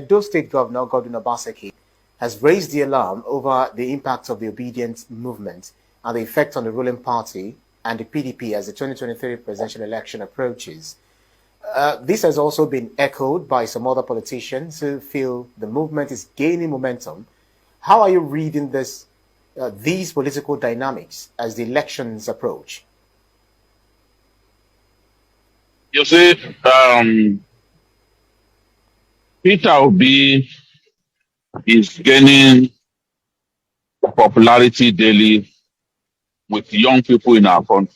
Edo State Governor Godwin Obaseki has raised the alarm over the impact of the obedience movement and the effect on the ruling party and the PDP as the 2023 presidential election approaches. This has also been echoed by some other politicians who feel the movement is gaining momentum. How are you reading these political dynamics as the elections approach? You see, Peter Obi is gaining popularity daily with young people in our country.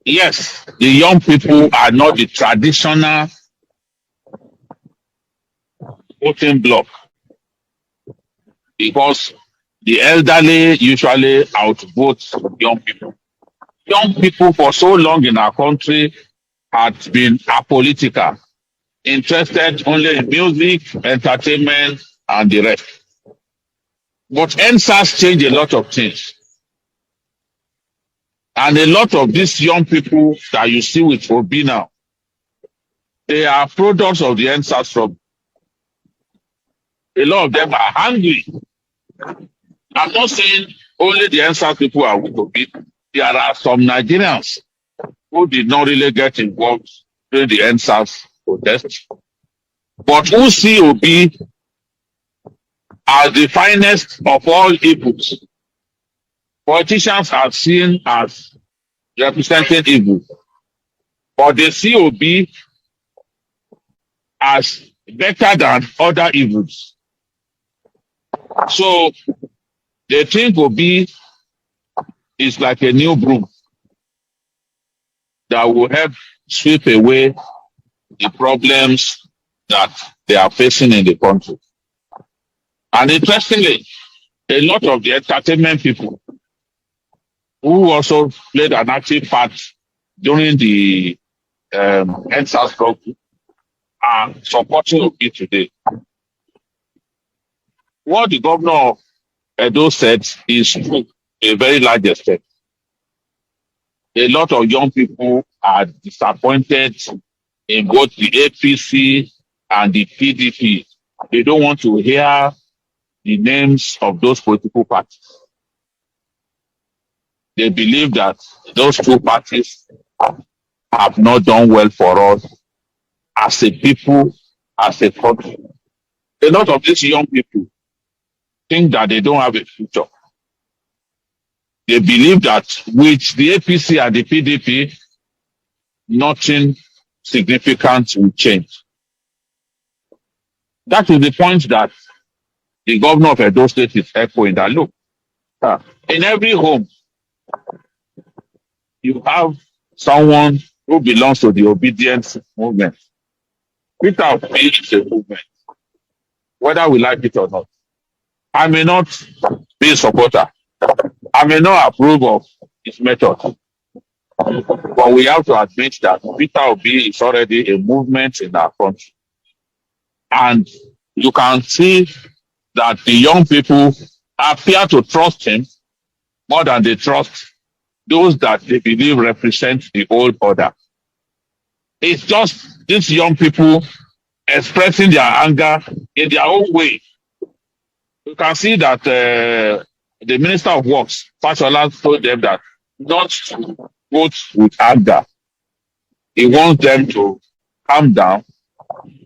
Yes, the young people are not the traditional voting bloc because the elderly usually outvote young people. Young people for so long in our country had been apolitical, interested only in music, entertainment, and the rest. But NSAS changed a lot of things. And a lot of these young people that you see with Obi now, they are products of the NSAS struggle. A lot of them are hungry. I'm not saying only the NSAS people are with Obi. There are some Nigerians who did not really get involved during the NSAS protest, but who see Obi as the finest of all evils. Politicians are seen as representing evil, but they see Obi as better than other evils. So they think Obi is like a new broom that will help sweep away the problems that they are facing in the country. And interestingly, a lot of the entertainment people who also played an active part during the NSAS struggle are supporting Obi today. What the governor of Edo said is true to a very large extent. A lot of young people are disappointed in both the APC and the PDP. They don't want to hear the names of those political parties. They believe that those two parties have not done well for us as a people, as a country. A lot of these young people think that they don't have a future. They believe that with the APC and the PDP, nothing significant will change. That is the point that the governor of Edo State is echoing, that look, in every home, you have someone who belongs to the obedience movement. Peter Obi is a movement, whether we like it or not. I may not be a supporter. I may not approve of his method. But we have to admit that Peter Obi is already a movement in our country. And you can see that the young people appear to trust him more than they trust those that they believe represent the old order. It's just these young people expressing their anger in their own way. You can see that the Minister of Works, Fashola, told them that not to vote with anger. He wants them to calm down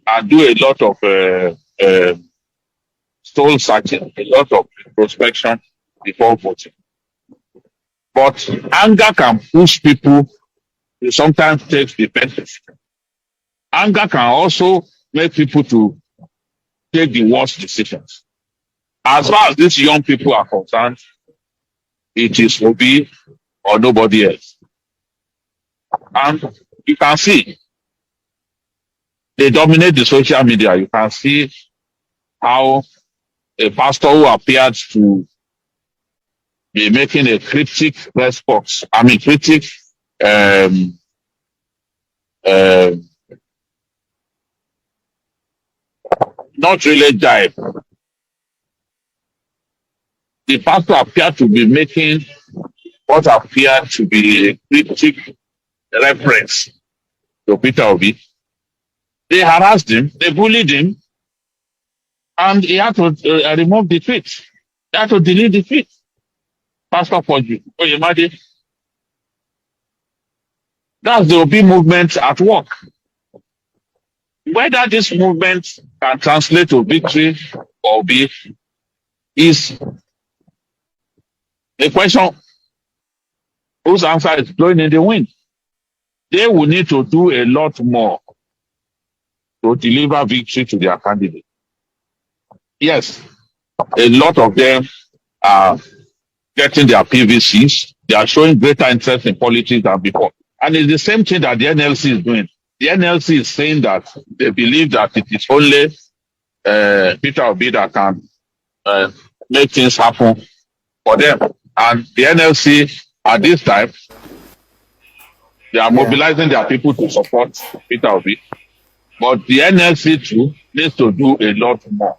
and do a lot of soul searching, a lot of introspection before voting. But anger can push people to sometimes take the benefit. Anger can also make people to take the worst decisions. As far as these young people are concerned, it is Obi or nobody else. And you can see, they dominate the social media. You can see how a pastor who appeared to be making a cryptic response, cryptic not really jive. The pastor appeared to be making what appeared to be a cryptic reference to Peter Obi. They harassed him, they bullied him, and he had to remove the tweet. He had to delete the tweet. Pastor Poju, imagine. That's the Obi movement at work. Whether this movement can translate to victory or Obi is a question whose answer is blowing in the wind. They will need to do a lot more to deliver victory to their candidate. Yes, a lot of them are getting their PVCs. They are showing greater interest in politics than before. And it's the same thing that the NLC is doing. The NLC is saying that they believe that it is only Peter Obi that can make things happen for them. And the NLC, at this time, they are mobilizing their people to support Peter Obi. But the NLC too needs to do a lot more.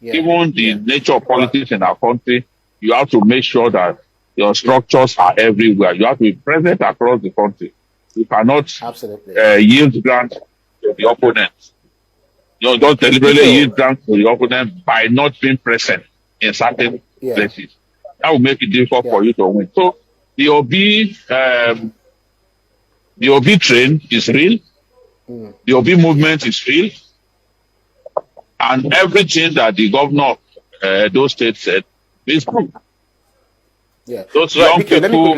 Given the nature of politics in our country, you have to make sure that your structures are everywhere. You have to be present across the country. You cannot yield grant to the opponent. You don't deliberately yield grant to the opponent by not being present in certain places. That will make it difficult for you to win. So the Obi train is real. The Obi movement is real. And everything that the governor of those states said is true. Yeah. Those young people